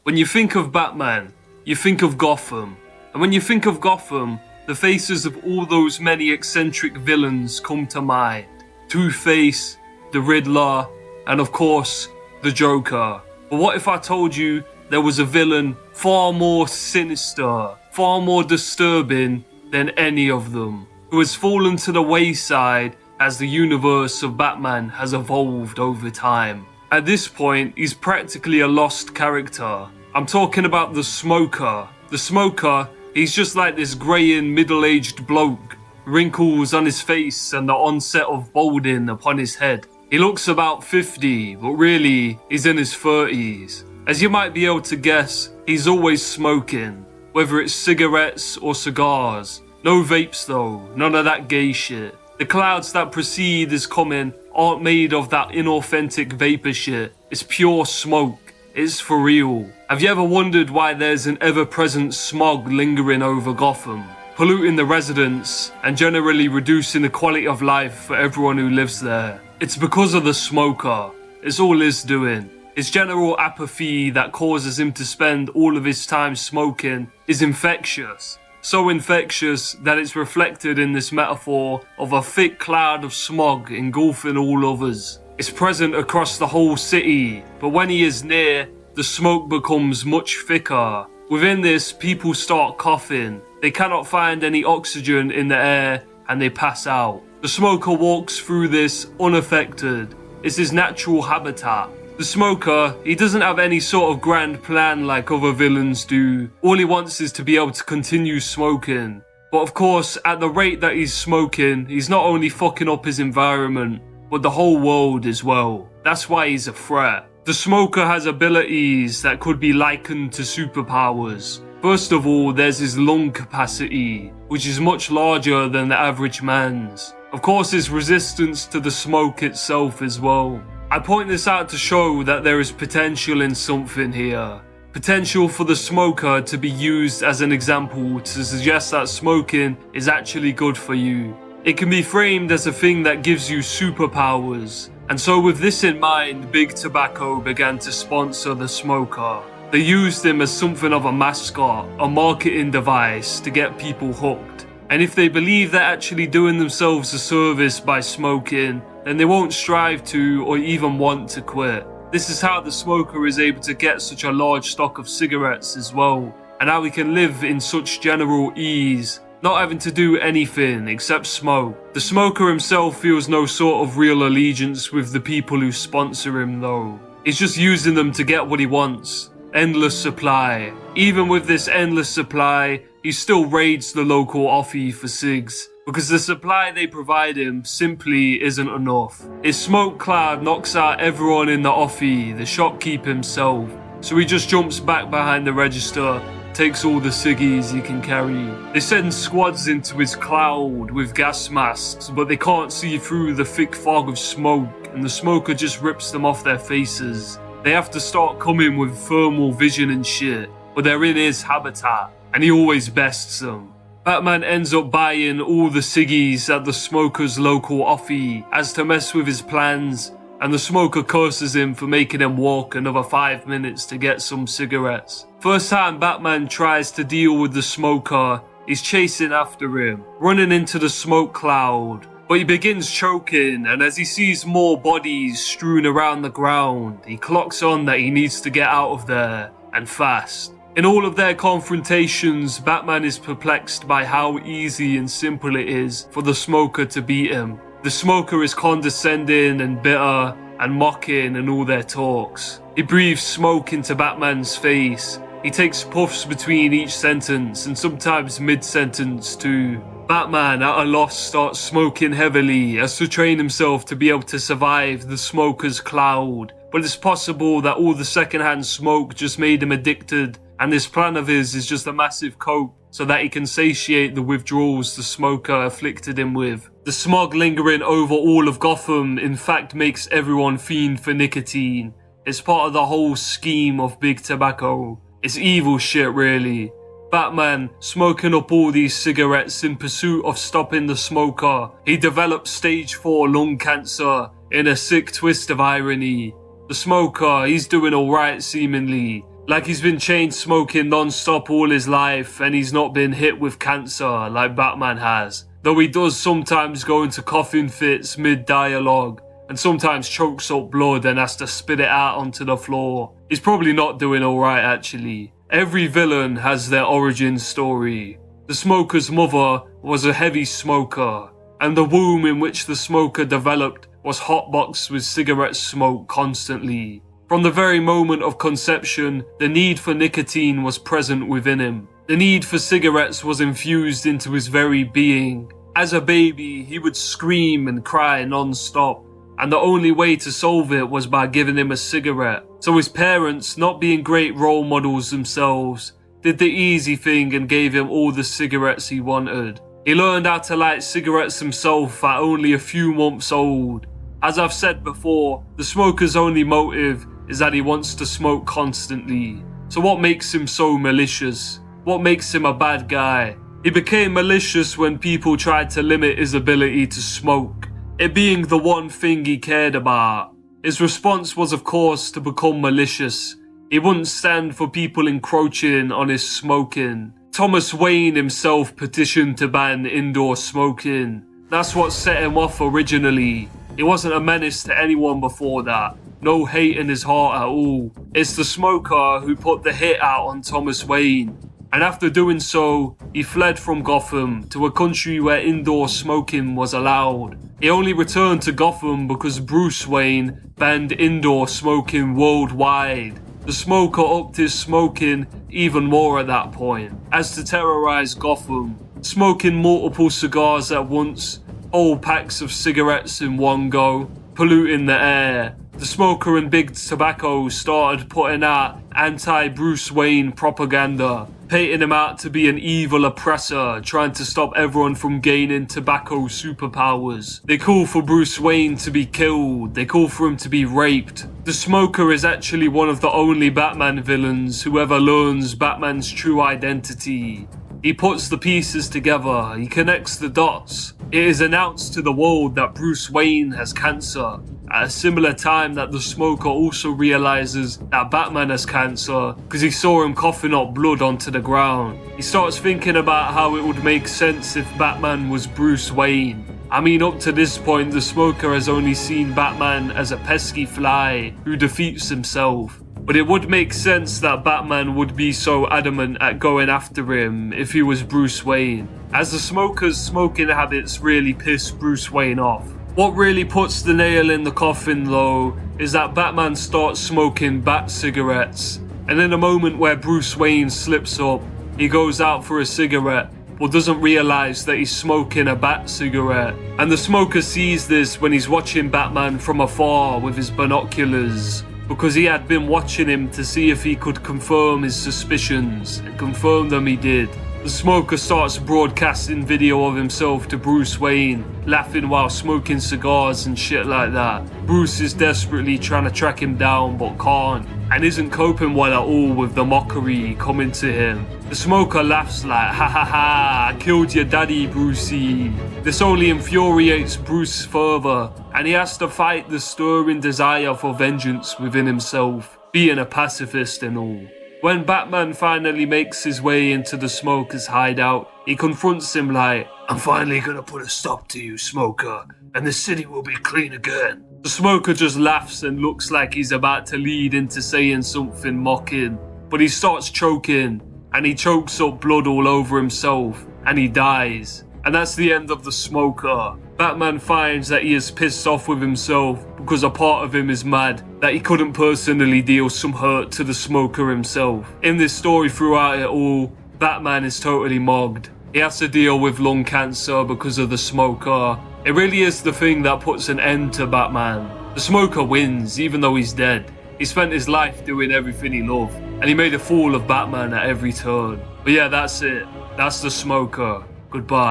When you think of Batman, you think of Gotham. And when you think of Gotham, the faces of all those many eccentric villains come to mind. Two-Face, the Riddler, and of course, the Joker. But what if I told you there was a villain far more sinister, far more disturbing than any of them, who has fallen to the wayside as the universe of Batman has evolved over time? At this point, he's practically a lost character. I'm talking about the Smoker. The Smoker, he's just like this greying middle-aged bloke, wrinkles on his face and the onset of balding upon his head. He looks about 50, but really, he's in his 30s. As you might be able to guess, he's always smoking, whether it's cigarettes or cigars. No vapes though, none of that gay shit. The clouds that precede his coming aren't made of that inauthentic vapor shit. It's pure smoke. It's for real. Have you ever wondered why there's an ever-present smog lingering over Gotham, polluting the residents and generally reducing the quality of life for everyone who lives there? It's because of the Smoker. It's all he's doing. His general apathy that causes him to spend all of his time smoking is infectious. So infectious that it's reflected in this metaphor of a thick cloud of smog engulfing all others. It's present across the whole city, but when he is near, the smoke becomes much thicker. Within this, people start coughing. They cannot find any oxygen in the air and they pass out. The Smoker walks through this unaffected. It's his natural habitat. The Smoker, he doesn't have any sort of grand plan like other villains do. All he wants is to be able to continue smoking. But of course, at the rate that he's smoking, he's not only fucking up his environment, but the whole world as well. That's why he's a threat. The Smoker has abilities that could be likened to superpowers. First of all, there's his lung capacity, which is much larger than the average man's. Of course, his resistance to the smoke itself as well. I point this out to show that there is potential in something here. Potential for the Smoker to be used as an example to suggest that smoking is actually good for you. It can be framed as a thing that gives you superpowers. And so with this in mind, Big Tobacco began to sponsor the Smoker. They used him as something of a mascot, a marketing device to get people hooked. And if they believe they're actually doing themselves a service by smoking, then they won't strive to or even want to quit. This is how the Smoker is able to get such a large stock of cigarettes as well, and how he can live in such general ease, not having to do anything except smoke. The Smoker himself feels no sort of real allegiance with the people who sponsor him though. He's just using them to get what he wants. Endless supply. Even with this endless supply, he still raids the local offie for cigs, because the supply they provide him simply isn't enough. His smoke cloud knocks out everyone in the offie, the shopkeep himself, so he just jumps back behind the register, takes all the ciggies he can carry. They send squads into his cloud with gas masks, but they can't see through the thick fog of smoke, and the Smoker just rips them off their faces. They have to start coming with thermal vision and shit, but they're in his habitat, and he always bests them. Batman ends up buying all the ciggies at the Smoker's local offie as to mess with his plans, and the Smoker curses him for making him walk another 5 minutes to get some cigarettes. First time Batman tries to deal with the Smoker, he's chasing after him, running into the smoke cloud, but he begins choking, and as he sees more bodies strewn around the ground, he clocks on that he needs to get out of there, and fast. In all of their confrontations, Batman is perplexed by how easy and simple it is for the Smoker to beat him. The Smoker is condescending and bitter and mocking in all their talks. He breathes smoke into Batman's face. He takes puffs between each sentence and sometimes mid-sentence too. Batman, at a loss, starts smoking heavily as to train himself to be able to survive the Smoker's cloud. But it's possible that all the secondhand smoke just made him addicted, and this plan of his is just a massive cope so that he can satiate the withdrawals the Smoker afflicted him with. The smog lingering over all of Gotham in fact makes everyone fiend for nicotine. It's part of the whole scheme of Big Tobacco. It's evil shit really. Batman, smoking up all these cigarettes in pursuit of stopping the Smoker, he develops stage 4 lung cancer in a sick twist of irony. The Smoker, he's doing alright seemingly. Like he's been chain smoking non-stop all his life and he's not been hit with cancer like Batman has. Though he does sometimes go into coughing fits mid-dialogue and sometimes chokes up blood and has to spit it out onto the floor. He's probably not doing alright actually. Every villain has their origin story. The smoker's mother was a heavy smoker, and the womb in which the smoker developed was hotboxed with cigarette smoke constantly. From the very moment of conception, the need for nicotine was present within him. The need for cigarettes was infused into his very being. As a baby, he would scream and cry non-stop, and the only way to solve it was by giving him a cigarette. So his parents, not being great role models themselves, did the easy thing and gave him all the cigarettes he wanted. He learned how to light cigarettes himself at only a few months old. As I've said before, the smoker's only motive is that he wants to smoke constantly. So what makes him so malicious? What makes him a bad guy? He became malicious when people tried to limit his ability to smoke, it being the one thing he cared about. His response was of course to become malicious. He wouldn't stand for people encroaching on his smoking. Thomas Wayne himself petitioned to ban indoor smoking. That's what set him off originally. He wasn't a menace to anyone before that. No hate in his heart at all. It's the smoker who put the hit out on Thomas Wayne. And after doing so, he fled from Gotham to a country where indoor smoking was allowed. He only returned to Gotham because Bruce Wayne banned indoor smoking worldwide. The smoker upped his smoking even more at that point, as to terrorize Gotham, smoking multiple cigars at once, whole packs of cigarettes in one go, polluting the air. The smoker and Big Tobacco started putting out anti-Bruce Wayne propaganda, painting him out to be an evil oppressor, trying to stop everyone from gaining tobacco superpowers. They call for Bruce Wayne to be killed, they call for him to be raped. The smoker is actually one of the only Batman villains who ever learns Batman's true identity. He puts the pieces together, he connects the dots. It is announced to the world that Bruce Wayne has cancer, at a similar time that the smoker also realizes that Batman has cancer because he saw him coughing up blood onto the ground. He starts thinking about how it would make sense if Batman was Bruce Wayne. I mean, up to this point, the smoker has only seen Batman as a pesky fly who defeats himself. But it would make sense that Batman would be so adamant at going after him if he was Bruce Wayne, as the smoker's smoking habits really piss Bruce Wayne off. What really puts the nail in the coffin though is that Batman starts smoking bat cigarettes, and in a moment where Bruce Wayne slips up, he goes out for a cigarette but doesn't realise that he's smoking a bat cigarette. And the smoker sees this when he's watching Batman from afar with his binoculars, because he had been watching him to see if he could confirm his suspicions, and confirm them he did. The smoker starts broadcasting video of himself to Bruce Wayne, laughing while smoking cigars and shit like that. Bruce is desperately trying to track him down but can't, and isn't coping well at all with the mockery coming to him. The smoker laughs like, ha ha ha, I killed your daddy, Brucey. This only infuriates Bruce further, and he has to fight the stirring desire for vengeance within himself, being a pacifist and all. When Batman finally makes his way into the smoker's hideout, he confronts him like, I'm finally gonna put a stop to you, smoker, and the city will be clean again. The smoker just laughs and looks like he's about to lead into saying something mocking, but he starts choking, and he chokes up blood all over himself, and he dies. And that's the end of the smoker. Batman finds that he is pissed off with himself because a part of him is mad that he couldn't personally deal some hurt to the smoker himself. In this story throughout it all, Batman is totally mogged. He has to deal with lung cancer because of the smoker. It really is the thing that puts an end to Batman. The smoker wins even though he's dead. He spent his life doing everything he loved, and he made a fool of Batman at every turn. But yeah, that's it. That's the smoker. Goodbye.